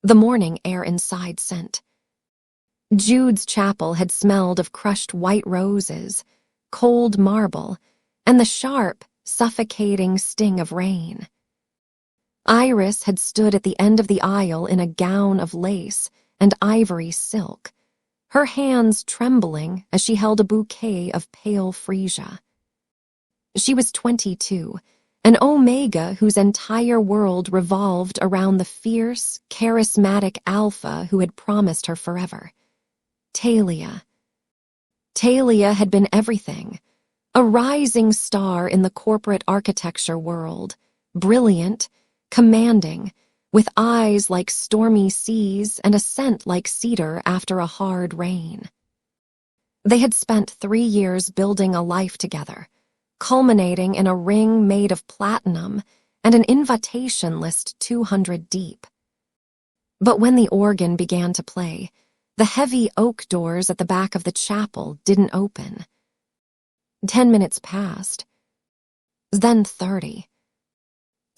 The morning air inside scent. Jude's chapel had smelled of crushed white roses, cold marble, and the sharp, suffocating sting of rain. Iris had stood at the end of the aisle in a gown of lace and ivory silk, her hands trembling as she held a bouquet of pale freesia. She was 22, an omega whose entire world revolved around the fierce, charismatic alpha who had promised her forever. Talia. Talia had been everything, a rising star in the corporate architecture world, brilliant, commanding, with eyes like stormy seas and a scent like cedar after a hard rain. They had spent 3 years building a life together, culminating in a ring made of platinum and an invitation list 200 deep. But when the organ began to play, the heavy oak doors at the back of the chapel didn't open. 10 minutes passed, then 30,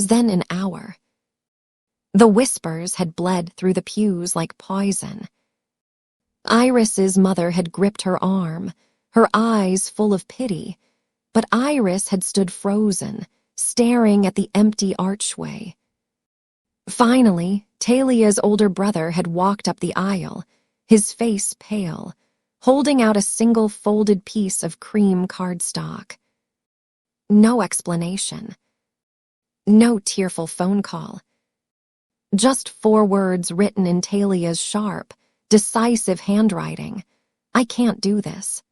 then an hour. The whispers had bled through the pews like poison. Iris's mother had gripped her arm, her eyes full of pity, but Iris had stood frozen, staring at the empty archway. Finally, Talia's older brother had walked up the aisle, his face pale, holding out a single folded piece of cream cardstock. No explanation. No tearful phone call. Just 4 words written in Talia's sharp, decisive handwriting. I can't do this.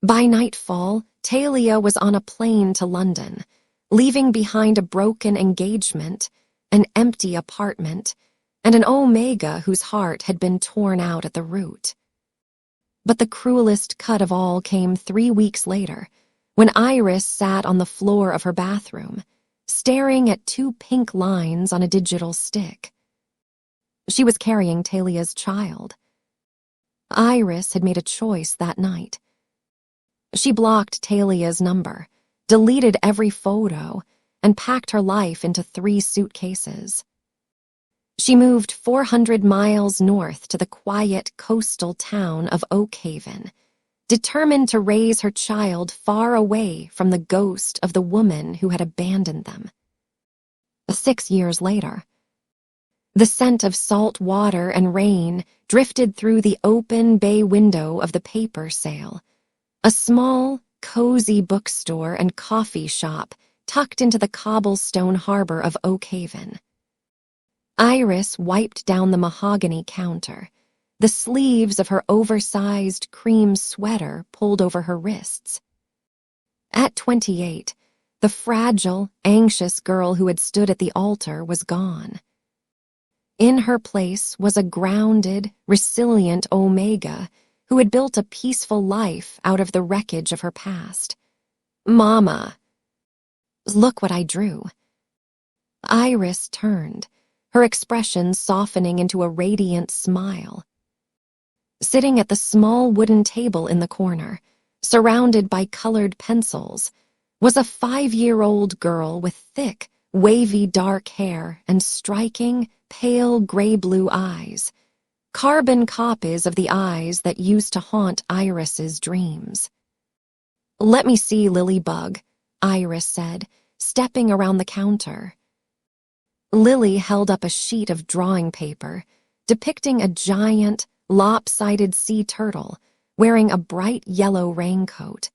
By nightfall, Talia was on a plane to London, leaving behind a broken engagement, an empty apartment, and an omega whose heart had been torn out at the root. But the cruelest cut of all came 3 weeks later, when Iris sat on the floor of her bathroom, staring at 2 pink lines on a digital stick. She was carrying Talia's child. Iris had made a choice that night. She blocked Talia's number, deleted every photo, and packed her life into 3 suitcases. She moved 400 miles north to the quiet coastal town of Oakhaven, determined to raise her child far away from the ghost of the woman who had abandoned them. 6 years later, the scent of salt water and rain drifted through the open bay window of the paper sale, a small, cozy bookstore and coffee shop tucked into the cobblestone harbor of Oakhaven. Iris wiped down the mahogany counter, the sleeves of her oversized cream sweater pulled over her wrists. At 28, the fragile, anxious girl who had stood at the altar was gone. In her place was a grounded, resilient omega who had built a peaceful life out of the wreckage of her past. Mama! Look what I drew. Iris turned, her expression softening into a radiant smile. Sitting at the small wooden table in the corner, surrounded by colored pencils, was a 5-year-old girl with thick, wavy dark hair and striking, pale gray-blue eyes, carbon copies of the eyes that used to haunt Iris's dreams. "Let me see, Lilybug," Iris said, stepping around the counter. Lily held up a sheet of drawing paper, depicting a giant, lopsided sea turtle wearing a bright yellow raincoat.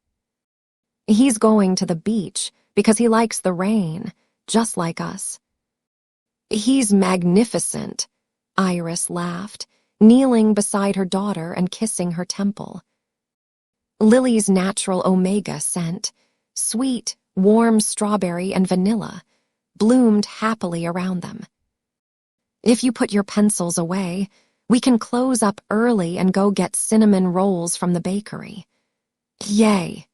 "He's going to the beach because he likes the rain, just like us." "He's magnificent," Iris laughed, kneeling beside her daughter and kissing her temple. Lily's natural omega scent, sweet, warm strawberry and vanilla, bloomed happily around them. "If you put your pencils away, we can close up early and go get cinnamon rolls from the bakery." "Yay!"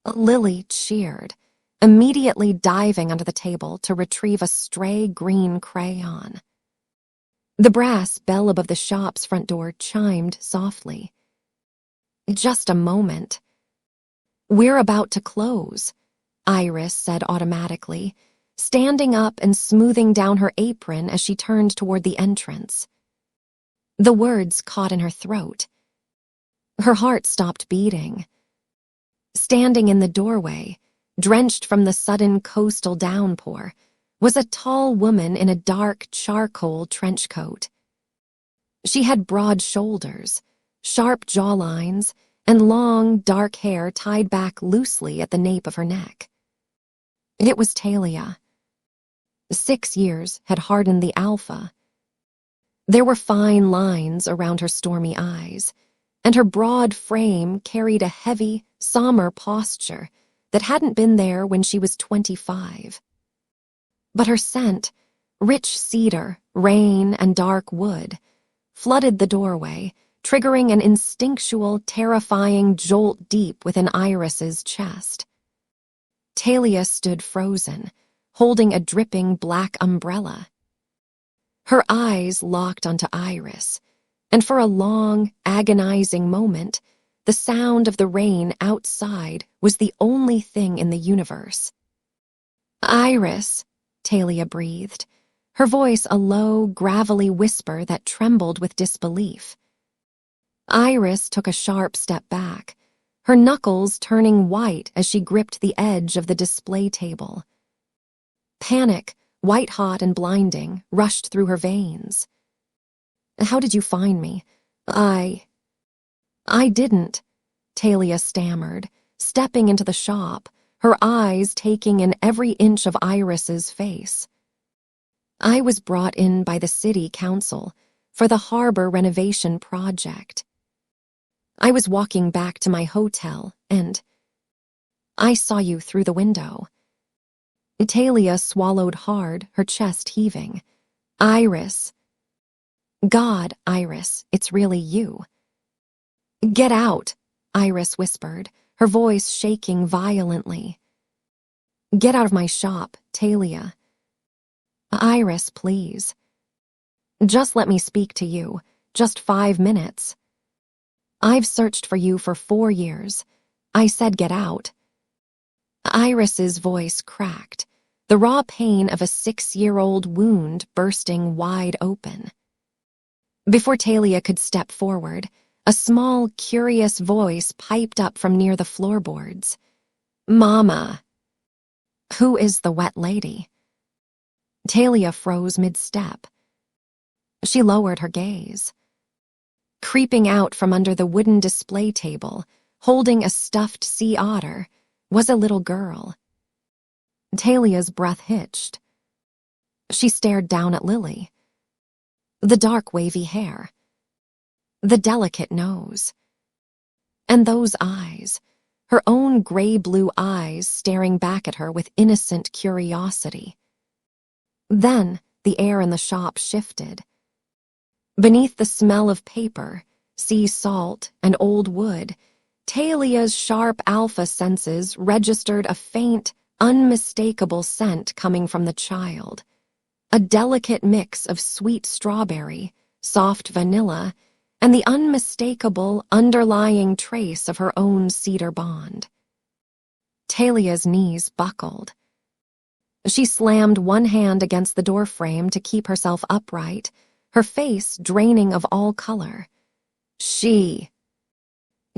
Lily cheered, immediately diving under the table to retrieve a stray green crayon. The brass bell above the shop's front door chimed softly. "Just a moment." "We're about to close," Iris said automatically, standing up and smoothing down her apron as she turned toward the entrance. The words caught in her throat. Her heart stopped beating. Standing in the doorway, drenched from the sudden coastal downpour, was a tall woman in a dark charcoal trench coat. She had broad shoulders, sharp jawlines, and long, dark hair tied back loosely at the nape of her neck. It was Talia. 6 years had hardened the alpha. There were fine lines around her stormy eyes, and her broad frame carried a heavy, somber posture that hadn't been there when she was 25. But her scent, rich cedar, rain, and dark wood, flooded the doorway, triggering an instinctual, terrifying jolt deep within Iris's chest. Talia stood frozen, holding a dripping black umbrella. Her eyes locked onto Iris, and for a long, agonizing moment, the sound of the rain outside was the only thing in the universe. "Iris," Talia breathed, her voice a low, gravelly whisper that trembled with disbelief. Iris took a sharp step back, her knuckles turning white as she gripped the edge of the display table. Panic, white-hot and blinding, rushed through her veins. "How did you find me? I didn't," Talia stammered, stepping into the shop, her eyes taking in every inch of Iris's face. "I was brought in by the city council for the harbor renovation project. I was walking back to my hotel, and I saw you through the window." Talia swallowed hard, her chest heaving. "Iris. God, Iris, it's really you." "Get out," Iris whispered, her voice shaking violently. "Get out of my shop, Talia." "Iris, please. Just let me speak to you. Just 5 minutes. I've searched for you for 4 years. I said get out." Iris's voice cracked, the raw pain of a 6-year-old wound bursting wide open. Before Talia could step forward, a small, curious voice piped up from near the floorboards. "Mama." "Who is the wet lady?" Talia froze mid-step. She lowered her gaze. Creeping out from under the wooden display table, holding a stuffed sea otter, was a little girl. Talia's breath hitched. She stared down at Lily. The dark wavy hair. The delicate nose. And those eyes, her own gray-blue eyes staring back at her with innocent curiosity. Then the air in the shop shifted. Beneath the smell of paper, sea salt, and old wood, Talia's sharp alpha senses registered a faint, unmistakable scent coming from the child. A delicate mix of sweet strawberry, soft vanilla, and the unmistakable underlying trace of her own cedar bond. Talia's knees buckled. She slammed one hand against the doorframe to keep herself upright, her face draining of all color.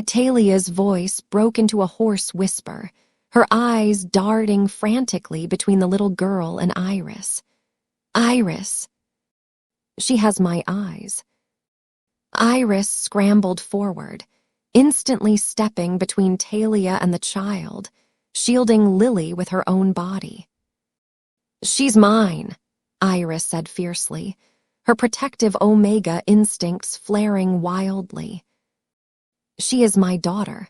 Talia's voice broke into a hoarse whisper, her eyes darting frantically between the little girl and Iris. "Iris." "She has my eyes." Iris scrambled forward, instantly stepping between Talia and the child, shielding Lily with her own body. "She's mine," Iris said fiercely, her protective Omega instincts flaring wildly. "She is my daughter.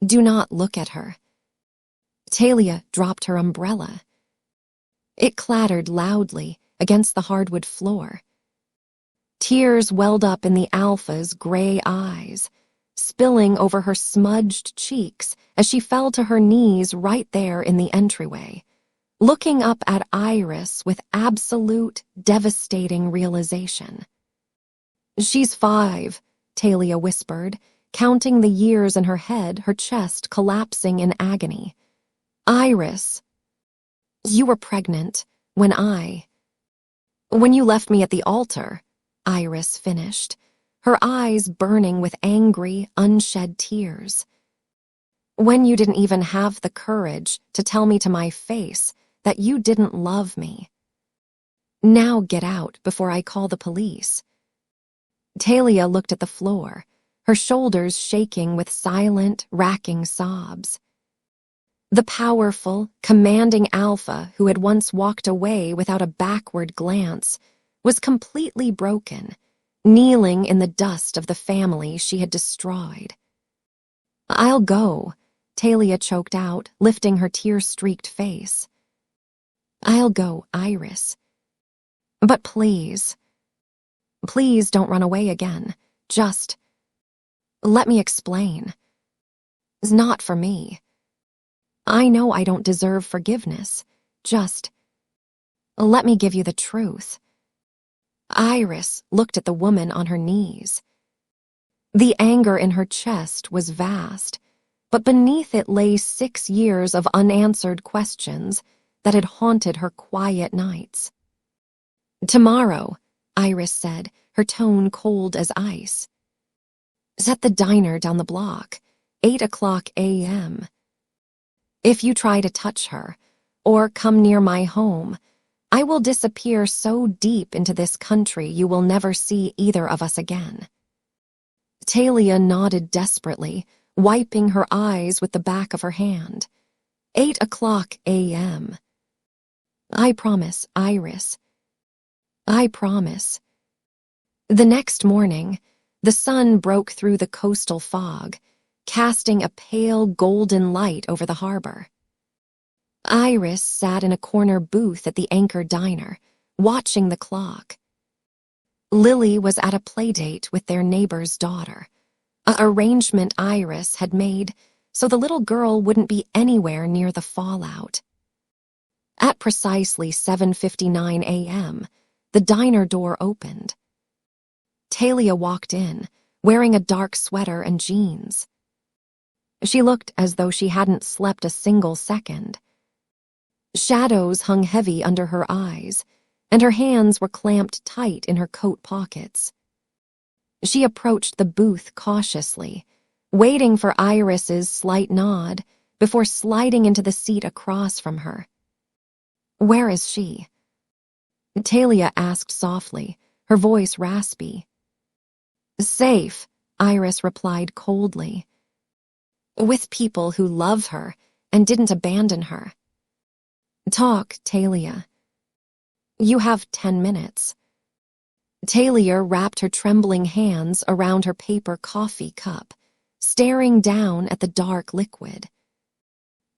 Do not look at her." Talia dropped her umbrella. It clattered loudly against the hardwood floor. Tears welled up in the alpha's gray eyes, spilling over her smudged cheeks as she fell to her knees right there in the entryway, looking up at Iris with absolute, devastating realization. "She's 5, Talia whispered, counting the years in her head, her chest collapsing in agony. "Iris." You were pregnant when you left me at the altar, Iris finished, her eyes burning with angry, unshed tears. When you didn't even have the courage to tell me to my face that you didn't love me. Now get out before I call the police. Talia looked at the floor, her shoulders shaking with silent, racking sobs. The powerful, commanding alpha who had once walked away without a backward glance was completely broken, kneeling in the dust of the family she had destroyed. I'll go, Talia choked out, lifting her tear-streaked face. I'll go, Iris. But please don't run away again. Just let me explain. It's not for me. I know I don't deserve forgiveness. Just let me give you the truth. Iris looked at the woman on her knees. The anger in her chest was vast, but beneath it lay 6 years of unanswered questions that had haunted her quiet nights. Tomorrow, Iris said, her tone cold as ice. It's at the diner down the block, 8:00 a.m. If you try to touch her, or come near my home, I will disappear so deep into this country you will never see either of us again. Talia nodded desperately, wiping her eyes with the back of her hand. 8:00 a.m. I promise, Iris. I promise. The next morning, the sun broke through the coastal fog, casting a pale golden light over the harbor. Iris sat in a corner booth at the Anchor Diner, watching the clock. Lily was at a playdate with their neighbor's daughter, an arrangement Iris had made so the little girl wouldn't be anywhere near the fallout. At precisely 7:59 a.m., the diner door opened. Talia walked in, wearing a dark sweater and jeans. She looked as though she hadn't slept a single second. Shadows hung heavy under her eyes, and her hands were clamped tight in her coat pockets. She approached the booth cautiously, waiting for Iris's slight nod before sliding into the seat across from her. Where is she? Talia asked softly, her voice raspy. Safe, Iris replied coldly. With people who love her and didn't abandon her. Talk, Talia. You have 10 minutes. Talia wrapped her trembling hands around her paper coffee cup, staring down at the dark liquid.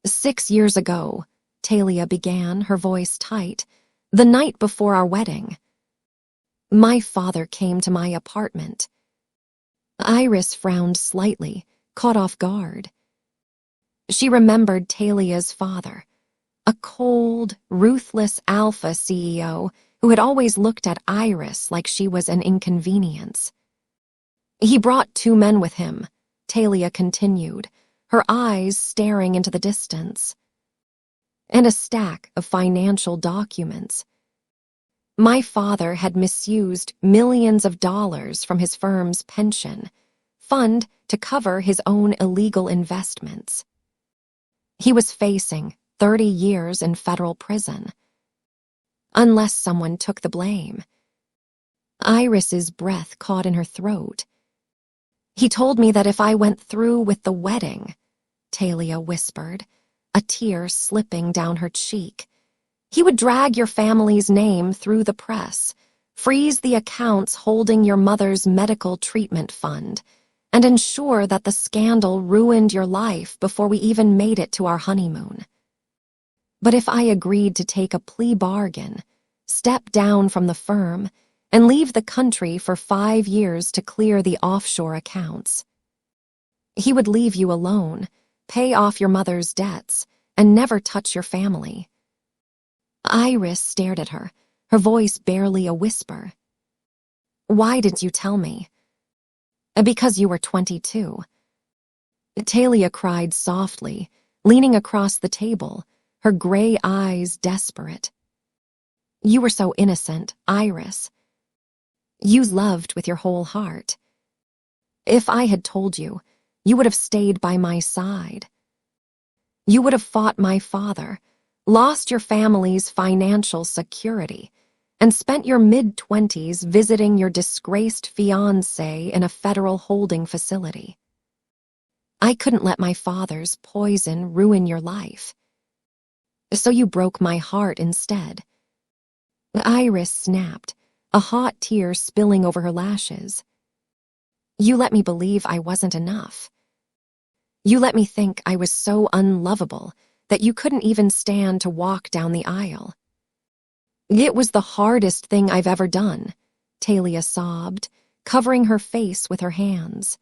6 years ago, Talia began, her voice tight, the night before our wedding. My father came to my apartment. Iris frowned slightly, caught off guard. She remembered Talia's father, a cold, ruthless alpha CEO who had always looked at Iris like she was an inconvenience. He brought 2 men with him, Talia continued, her eyes staring into the distance. And a stack of financial documents. My father had misused millions of dollars from his firm's pension fund to cover his own illegal investments. He was facing 30 years in federal prison. Unless someone took the blame. Iris's breath caught in her throat. He told me that if I went through with the wedding, Talia whispered, a tear slipping down her cheek, he would drag your family's name through the press, freeze the accounts holding your mother's medical treatment fund, and ensure that the scandal ruined your life before we even made it to our honeymoon. But if I agreed to take a plea bargain, step down from the firm, and leave the country for 5 years to clear the offshore accounts, he would leave you alone, pay off your mother's debts, and never touch your family. Iris stared at her, her voice barely a whisper. Why didn't you tell me? Because you were 22. Talia cried softly, leaning across the table, her gray eyes desperate. You were so innocent, Iris. You loved with your whole heart. If I had told you, you would have stayed by my side. You would have fought my father, lost your family's financial security, and spent your mid-20s visiting your disgraced fiancé in a federal holding facility. I couldn't let my father's poison ruin your life. So you broke my heart instead. Iris snapped, a hot tear spilling over her lashes. You let me believe I wasn't enough. You let me think I was so unlovable that you couldn't even stand to walk down the aisle. It was the hardest thing I've ever done, Talia sobbed, covering her face with her hands.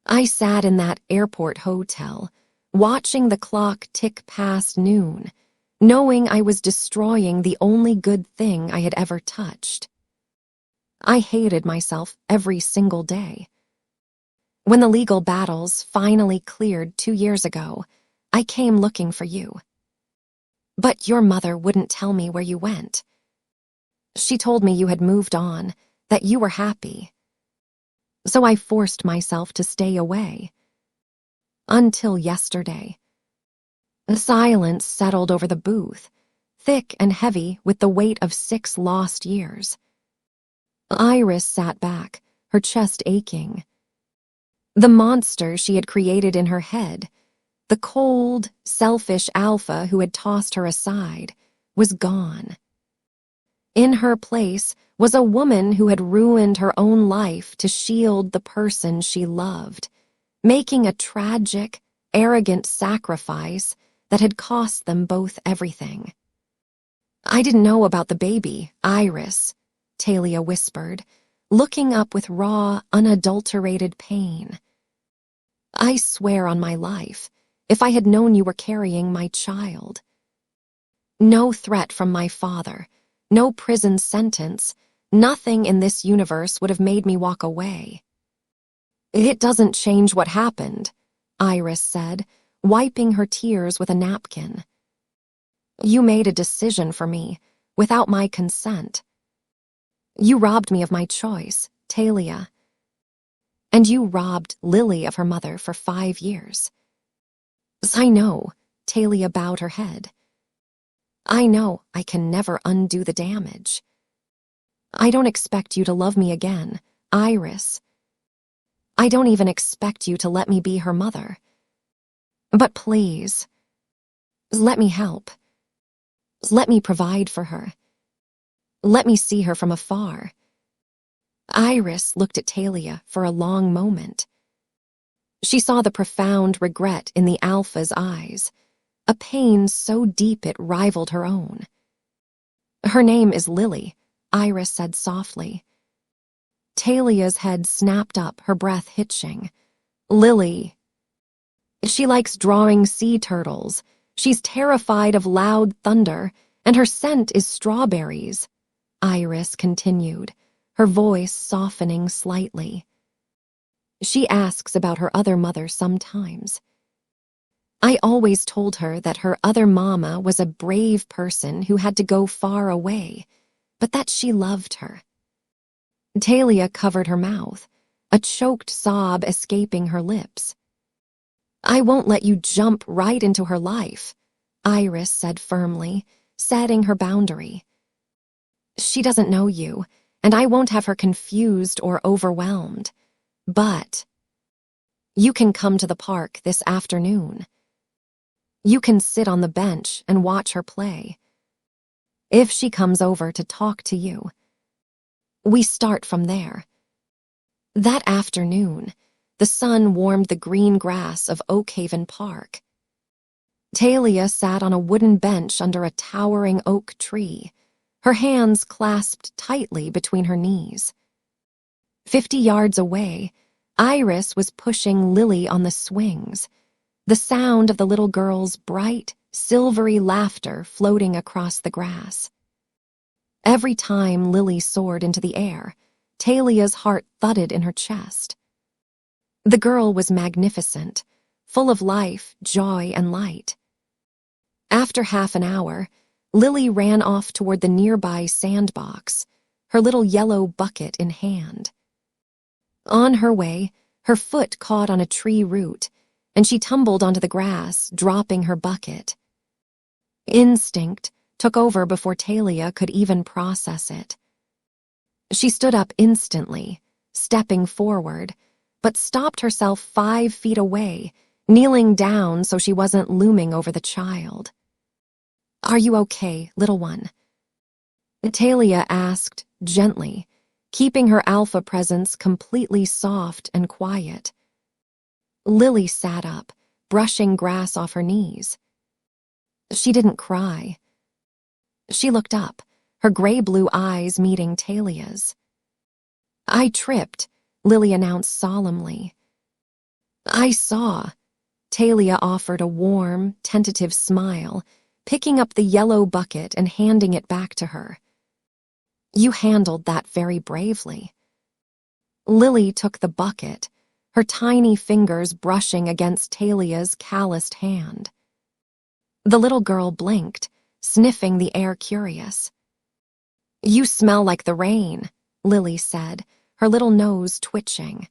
I sat in that airport hotel, watching the clock tick past noon, knowing I was destroying the only good thing I had ever touched. I hated myself every single day. When the legal battles finally cleared 2 years ago, I came looking for you. But your mother wouldn't tell me where you went. She told me you had moved on, that you were happy. So I forced myself to stay away. Until yesterday. A silence settled over the booth, thick and heavy with the weight of 6 lost years. Iris sat back, her chest aching. The monster she had created in her head, the cold, selfish alpha who had tossed her aside, was gone. In her place was a woman who had ruined her own life to shield the person she loved, making a tragic, arrogant sacrifice that had cost them both everything. I didn't know about the baby, Iris, Talia whispered, looking up with raw, unadulterated pain. I swear on my life, if I had known you were carrying my child. No threat from my father, no prison sentence, nothing in this universe would have made me walk away. It doesn't change what happened, Iris said, wiping her tears with a napkin. You made a decision for me, without my consent. You robbed me of my choice, Talia. And you robbed Lily of her mother for 5 years. I know, Talia bowed her head. I know I can never undo the damage. I don't expect you to love me again, Iris. I don't even expect you to let me be her mother. But please, let me help. Let me provide for her. Let me see her from afar. Iris looked at Talia for a long moment. She saw the profound regret in the alpha's eyes, a pain so deep it rivaled her own. Her name is Lily, Iris said softly. Talia's head snapped up, her breath hitching. Lily. She likes drawing sea turtles. She's terrified of loud thunder, and her scent is strawberries, Iris continued, her voice softening slightly. She asks about her other mother sometimes. I always told her that her other mama was a brave person who had to go far away, but that she loved her. Talia covered her mouth, a choked sob escaping her lips. I won't let you jump right into her life, Iris said firmly, setting her boundary. She doesn't know you, and I won't have her confused or overwhelmed. But you can come to the park this afternoon. You can sit on the bench and watch her play. If she comes over to talk to you, we start from there. That afternoon, the sun warmed the green grass of Oakhaven Park. Talia sat on a wooden bench under a towering oak tree, her hands clasped tightly between her knees. 50 yards away, Iris was pushing Lily on the swings, the sound of the little girl's bright, silvery laughter floating across the grass. Every time Lily soared into the air, Talia's heart thudded in her chest. The girl was magnificent, full of life, joy, and light. After half an hour, Lily ran off toward the nearby sandbox, her little yellow bucket in hand. On her way, her foot caught on a tree root, and she tumbled onto the grass, dropping her bucket. Instinct took over before Talia could even process it. She stood up instantly, stepping forward, but stopped herself 5 feet away, kneeling down so she wasn't looming over the child. "Are you okay, little one?" Talia asked gently, keeping her alpha presence completely soft and quiet. Lily sat up, brushing grass off her knees. She didn't cry. She looked up, her gray-blue eyes meeting Talia's. "I tripped," Lily announced solemnly. "I saw." Talia offered a warm, tentative smile, picking up the yellow bucket and handing it back to her. "You handled that very bravely." Lily took the bucket, her tiny fingers brushing against Talia's calloused hand. The little girl blinked, sniffing the air curious. "You smell like the rain," Lily said, her little nose twitching.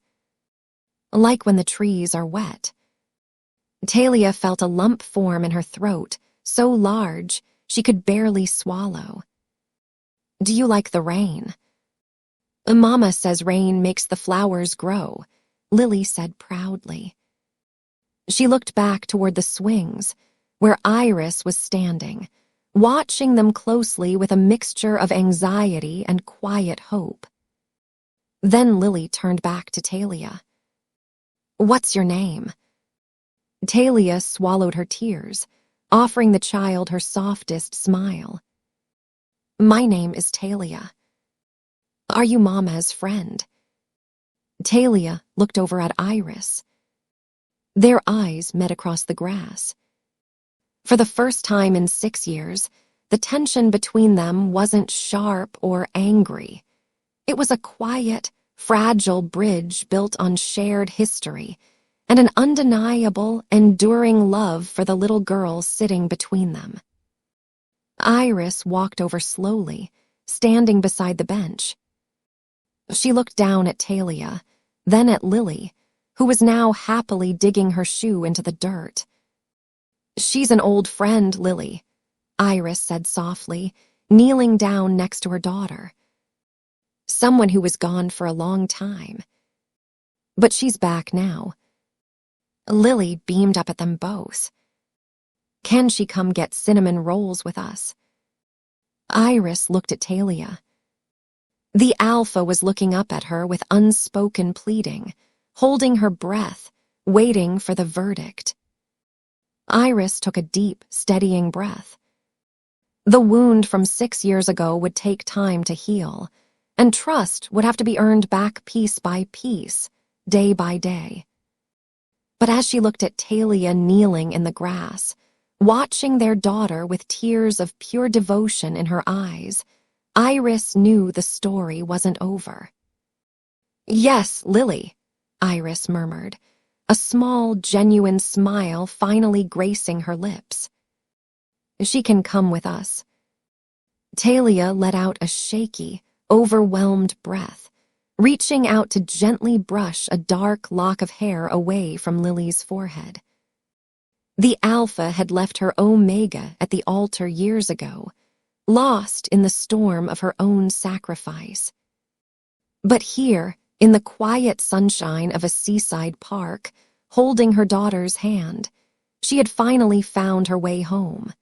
"Like when the trees are wet." Talia felt a lump form in her throat, so large she could barely swallow. "Do you like the rain?" "Mama says rain makes the flowers grow," Lily said proudly. She looked back toward the swings, where Iris was standing, watching them closely with a mixture of anxiety and quiet hope. Then Lily turned back to Talia. "What's your name?" Talia swallowed her tears, offering the child her softest smile. "My name is Talia. Are you Mama's friend?" Talia looked over at Iris. Their eyes met across the grass. For the first time in 6 years, the tension between them wasn't sharp or angry. It was a quiet, fragile bridge built on shared history and an undeniable, enduring love for the little girl sitting between them. Iris walked over slowly, standing beside the bench. She looked down at Talia, then at Lily, who was now happily digging her shoe into the dirt. "She's an old friend, Lily," Iris said softly, kneeling down next to her daughter. "Someone who was gone for a long time. But she's back now." Lily beamed up at them both. "Can she come get cinnamon rolls with us?" Iris looked at Talia. The alpha was looking up at her with unspoken pleading, holding her breath, waiting for the verdict. Iris took a deep, steadying breath. The wound from 6 years ago would take time to heal, and trust would have to be earned back piece by piece, day by day. But as she looked at Talia kneeling in the grass, watching their daughter with tears of pure devotion in her eyes, Iris knew the story wasn't over. "Yes, Lily," Iris murmured, a small, genuine smile finally gracing her lips. "She can come with us." Talia let out a shaky, overwhelmed breath, reaching out to gently brush a dark lock of hair away from Lily's forehead. The alpha had left her omega at the altar years ago, lost in the storm of her own sacrifice. But here, in the quiet sunshine of a seaside park, holding her daughter's hand, she had finally found her way home.